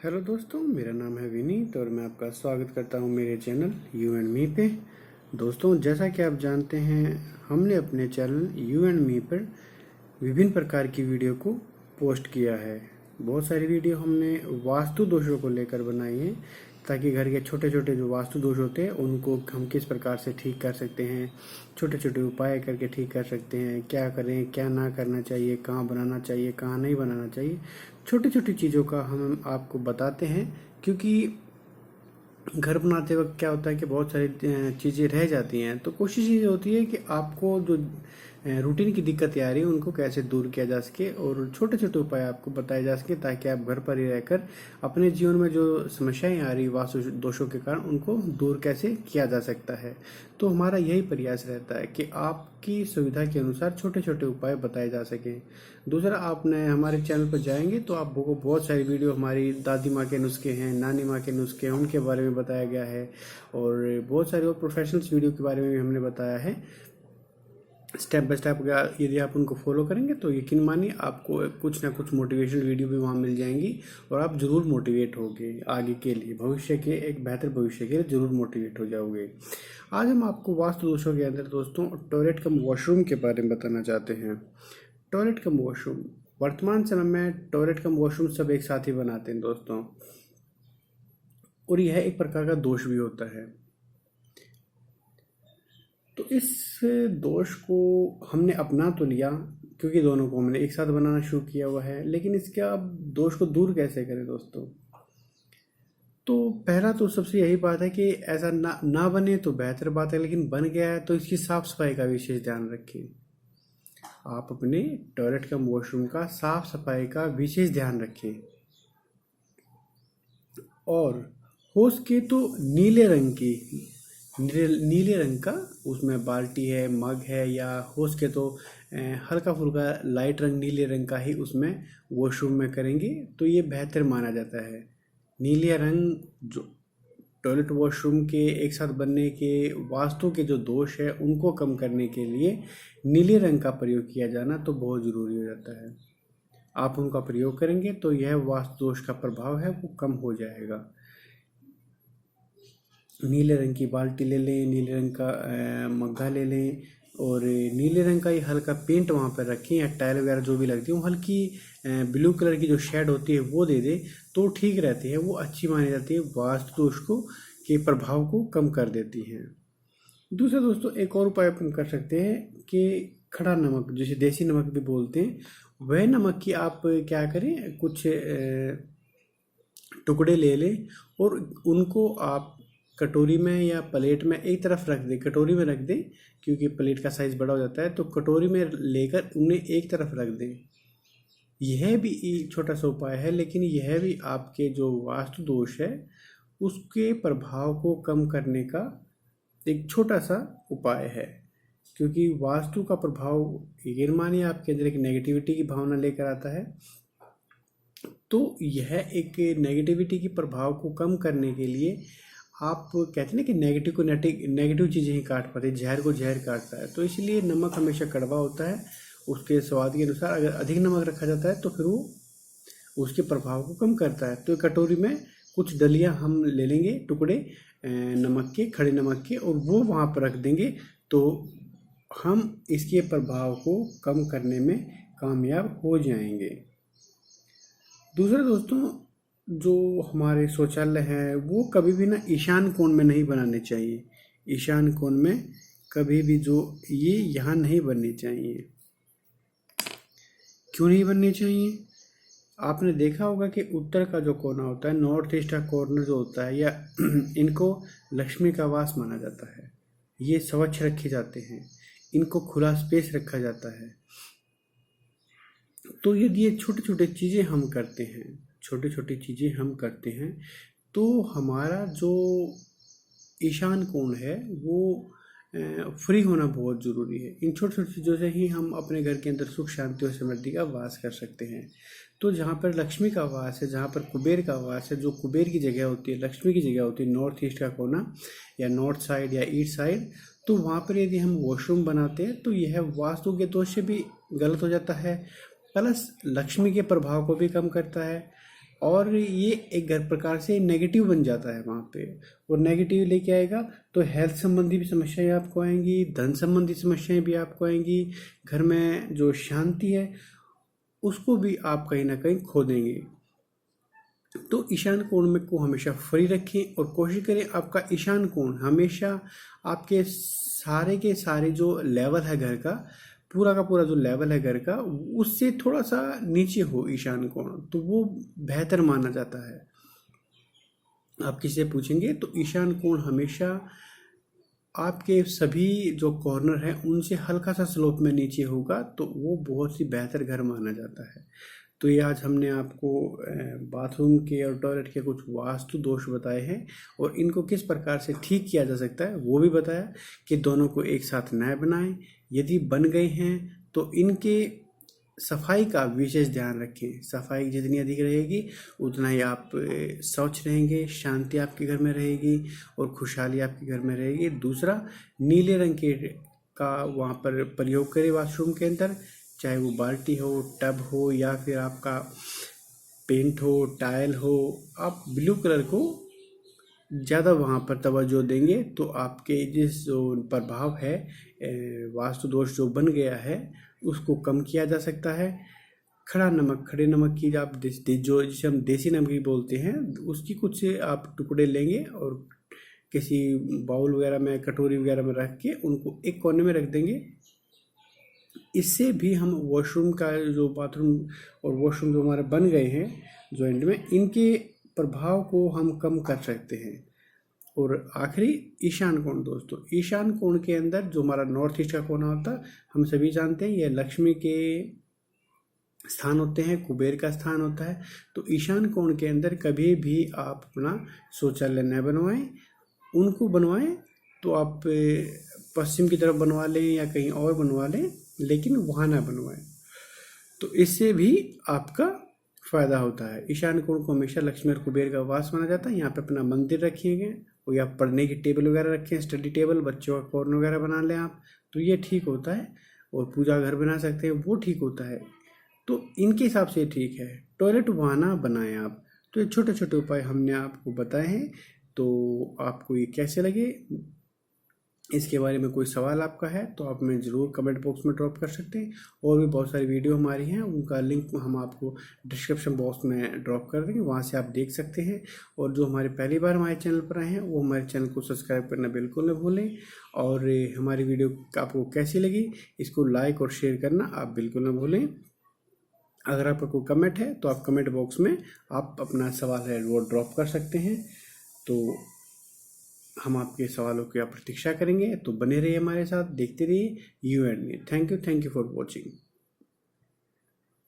Hello दोस्तों, मेरा नाम है विनीत और मैं आपका स्वागत करता हूं मेरे चैनल यू एंड मी पे। दोस्तों, जैसा कि आप जानते हैं, हमने अपने चैनल यू एंड मी पर विभिन्न प्रकार की वीडियो को पोस्ट किया है। बहुत सारी वीडियो हमने वास्तु दोषों को लेकर बनाई है, ताकि घर के छोटे छोटे जो वास्तु दोष होते हैं उनको हम किस प्रकार से ठीक कर सकते हैं, छोटे छोटे उपाय करके ठीक कर सकते हैं, क्या करें क्या ना करना चाहिए, कहाँ बनाना चाहिए कहाँ नहीं बनाना चाहिए, छोटी छोटी चीज़ों का हम आपको बताते हैं। क्योंकि घर बनाते वक्त क्या होता है कि बहुत सारी चीज़ें रह जाती हैं, तो कोशिश ये होती है कि आपको जो रूटीन की दिक्कतें आ रही है उनको कैसे दूर किया जा सके और छोटे छोटे उपाय आपको बताए जा सके, ताकि आप घर पर ही रहकर अपने जीवन में जो समस्याएं आ रही वास्तु दोषों के कारण उनको दूर कैसे किया जा सकता है। तो हमारा यही प्रयास रहता है कि आपकी सुविधा के अनुसार छोटे छोटे उपाय बताए जा सकें। दूसरा, आपने हमारे चैनल पर जाएंगे तो आपको बहुत सारी वीडियो हमारी दादी माँ के नुस्खे हैं, नानी माँ के नुस्खे हैं, उनके बारे में बताया गया है और बहुत सारे और प्रोफेशनल्स वीडियो के बारे में भी हमने बताया है स्टेप बाय स्टेप। यदि आप उनको फॉलो करेंगे तो यकीन मानिए आपको कुछ ना कुछ मोटिवेशनल वीडियो भी वहाँ मिल जाएंगी और आप ज़रूर मोटिवेट होगे आगे के लिए, भविष्य के एक बेहतर भविष्य के लिए ज़रूर मोटिवेट हो जाओगे। आज हम आपको वास्तु दोषों के अंदर दोस्तों टॉयलेट कम वॉशरूम के बारे में बताना चाहते हैं। टॉयलेट कम वॉशरूम, वर्तमान समय में टॉयलेट कम वॉशरूम सब एक साथ ही बनाते हैं दोस्तों, और यह एक प्रकार का दोष भी होता है। तो इस दोष को हमने अपना तो लिया, क्योंकि दोनों को हमने एक साथ बनाना शुरू किया हुआ है, लेकिन इसके अब दोष को दूर कैसे करें दोस्तों। तो पहला तो सबसे यही बात है कि ऐसा ना बने तो बेहतर बात है, लेकिन बन गया है तो इसकी साफ सफाई का विशेष ध्यान रखें। आप अपने टॉयलेट का वॉशरूम का साफ सफाई का विशेष ध्यान रखें और हो सके तो नीले रंग का उसमें बाल्टी है, मग है, या हो सके तो हल्का फुल्का लाइट रंग नीले रंग का ही उसमें वॉशरूम में करेंगे तो ये बेहतर माना जाता है। नीले रंग जो टॉयलेट वॉशरूम के एक साथ बनने के वास्तु के जो दोष है उनको कम करने के लिए नीले रंग का प्रयोग किया जाना तो बहुत ज़रूरी हो जाता है। आप उनका प्रयोग करेंगे तो यह वास्तु दोष का प्रभाव है वो कम हो जाएगा। नीले रंग की बाल्टी ले लें, नीले रंग का मग्घा ले लें और नीले रंग का ही हल्का पेंट वहाँ पर रखें, या टाइल वगैरह जो भी लगती है वो हल्की ब्लू कलर की जो शेड होती है वो दे दें तो ठीक रहती है, वो अच्छी मानी जाती है, वास्तु दोष को के प्रभाव को कम कर देती है। दूसरा दोस्तों, एक और उपाय अपन कर सकते हैं कि खड़ा नमक, जिसे देसी नमक भी बोलते हैं, वह नमक की आप क्या करें, कुछ टुकड़े ले लें और उनको आप कटोरी में या प्लेट में एक तरफ रख दें। कटोरी में रख दें क्योंकि प्लेट का साइज़ बड़ा हो जाता है, तो कटोरी में लेकर उन्हें एक तरफ रख दें। यह भी एक छोटा सा उपाय है, लेकिन यह भी आपके जो वास्तु दोष है उसके प्रभाव को कम करने का एक छोटा सा उपाय है। क्योंकि वास्तु का प्रभाव यकीन मानिए आपके अंदर एक नेगेटिविटी की भावना लेकर आता है, तो यह एक नेगेटिविटी की प्रभाव को कम करने के लिए आप कहते हैं ना कि नेगेटिव को नेगेटिव चीज़ें ही काट पाते हैं, जहर को जहर काटता है। तो इसलिए नमक हमेशा कड़वा होता है, उसके स्वाद के अनुसार अगर अधिक नमक रखा जाता है तो फिर वो उसके प्रभाव को कम करता है। तो कटोरी में कुछ डलियां हम ले लेंगे, टुकड़े नमक के, खड़े नमक के, और वो वहाँ पर रख देंगे तो हम इसके प्रभाव को कम करने में कामयाब हो जाएंगे। दूसरा दोस्तों, जो हमारे शौचालय हैं वो कभी भी ना ईशान कोण में नहीं बनाने चाहिए। ईशान कोण में कभी भी जो ये यहाँ नहीं बनने चाहिए। क्यों नहीं बनने चाहिए? आपने देखा होगा कि उत्तर का जो कोना होता है, नॉर्थ ईस्ट का कॉर्नर जो होता है, या इनको लक्ष्मी का वास माना जाता है। ये स्वच्छ रखे जाते हैं, इनको खुला स्पेस रखा जाता है। तो यदि ये छोटे छोटे चीज़ें हम करते हैं तो हमारा जो ईशान कोण है वो फ्री होना बहुत ज़रूरी है। इन छोटी छोटी चीज़ों से ही हम अपने घर के अंदर सुख शांति और समृद्धि का वास कर सकते हैं। तो जहाँ पर लक्ष्मी का वास है, जहाँ पर कुबेर का वास है, जो कुबेर की जगह होती है, लक्ष्मी की जगह होती है, नॉर्थ ईस्ट का कोना या नॉर्थ साइड या ईस्ट साइड, तो वहाँ पर यदि हम वॉशरूम बनाते हैं तो यह वास्तु के दोष से भी गलत हो जाता है, प्लस लक्ष्मी के प्रभाव को भी कम करता है। और ये एक घर प्रकार से नेगेटिव बन जाता है वहाँ पे, और नेगेटिव लेके आएगा तो हेल्थ संबंधी भी समस्याएं आपको आएंगी, धन संबंधी समस्याएं भी आपको आएंगी, घर में जो शांति है उसको भी आप कहीं ना कहीं खो देंगे। तो ईशान कोण में को हमेशा फ्री रखें और कोशिश करें आपका ईशान कोण हमेशा आपके सारे के सारे जो लेवल है घर का, पूरा का पूरा जो लेवल है घर का, उससे थोड़ा सा नीचे हो ईशान कोण, तो वो बेहतर माना जाता है। आप किसी से पूछेंगे तो ईशान कोण हमेशा आपके सभी जो कॉर्नर है उनसे हल्का सा स्लोप में नीचे होगा, तो वो बहुत ही बेहतर घर माना जाता है। तो ये आज हमने आपको बाथरूम के और टॉयलेट के कुछ वास्तु दोष बताए हैं, और इनको किस प्रकार से ठीक किया जा सकता है वो भी बताया कि दोनों को एक साथ न बनाएं, यदि बन गए हैं तो इनके सफाई का विशेष ध्यान रखें। सफाई जितनी अधिक रहेगी उतना ही आप स्वच्छ रहेंगे, शांति आपके घर में रहेगी और खुशहाली आपके घर में रहेगी। दूसरा, नीले रंग के का वहाँ पर प्रयोग करें वॉशरूम के अंदर, चाहे वो बाल्टी हो, टब हो, या फिर आपका पेंट हो, टाइल हो, आप ब्लू कलर को ज़्यादा वहाँ पर तवज्जो देंगे तो आपके जिस जो प्रभाव है वास्तु दोष जो बन गया है उसको कम किया जा सकता है। खड़ा नमक, खड़े नमक की आप जो जिसे हम देसी नमक भी बोलते हैं, उसकी कुछ से आप टुकड़े लेंगे और किसी बाउल वगैरह में, कटोरी वगैरह में रख के उनको एक कोने में रख देंगे। इससे भी हम वॉशरूम का जो बाथरूम और वॉशरूम जो हमारे बन गए हैं जॉइंट में, इनके प्रभाव को हम कम कर सकते हैं। और आखिरी, ईशान कोण दोस्तों, ईशान कोण के अंदर जो हमारा नॉर्थ ईस्ट का कोना होता है, हम सभी जानते हैं, यह लक्ष्मी के स्थान होते हैं, कुबेर का स्थान होता है। तो ईशान कोण के अंदर कभी भी आप अपना शौचालय न बनवाएं। उनको बनवाएं तो आप पश्चिम की तरफ बनवा लें या कहीं और बनवा लें, लेकिन वहाँ ना बनवाएं, तो इससे भी आपका फायदा होता है। ईशान कोण को हमेशा लक्ष्मी और कुबेर का वास माना जाता है। यहाँ पे अपना मंदिर रखिएगा, और या पढ़ने की टेबल वगैरह रखें, स्टडी टेबल, बच्चों का कॉर्नर वगैरह बना लें आप, तो ये ठीक होता है। और पूजा घर बना सकते हैं, वो ठीक होता है। तो इनके हिसाब से ठीक है। टॉयलेट वहाँ ना बनाएं आप। तो ये छोटे छोटे उपाय हमने आपको बताए हैं। तो आपको ये कैसे लगे, इसके बारे में कोई सवाल आपका है तो आप हमें ज़रूर कमेंट बॉक्स में ड्रॉप कर सकते हैं। और भी बहुत सारी वीडियो हमारी हैं, उनका लिंक हम आपको डिस्क्रिप्शन बॉक्स में ड्रॉप कर देंगे, वहाँ से आप देख सकते हैं। और जो हमारे पहली बार हमारे चैनल पर आए हैं वो हमारे चैनल को सब्सक्राइब करना बिल्कुल न भूलें। और हमारी वीडियो आपको कैसी लगी, इसको लाइक और शेयर करना आप बिल्कुल न भूलें। अगर आपका कोई कमेंट है तो आप कमेंट बॉक्स में आप अपना सवाल है वो ड्रॉप कर सकते हैं। तो हम आपके सवालों की प्रतीक्षा करेंगे। तो बने रहिए हमारे साथ, देखते रहिए you and me. Thank you for watching.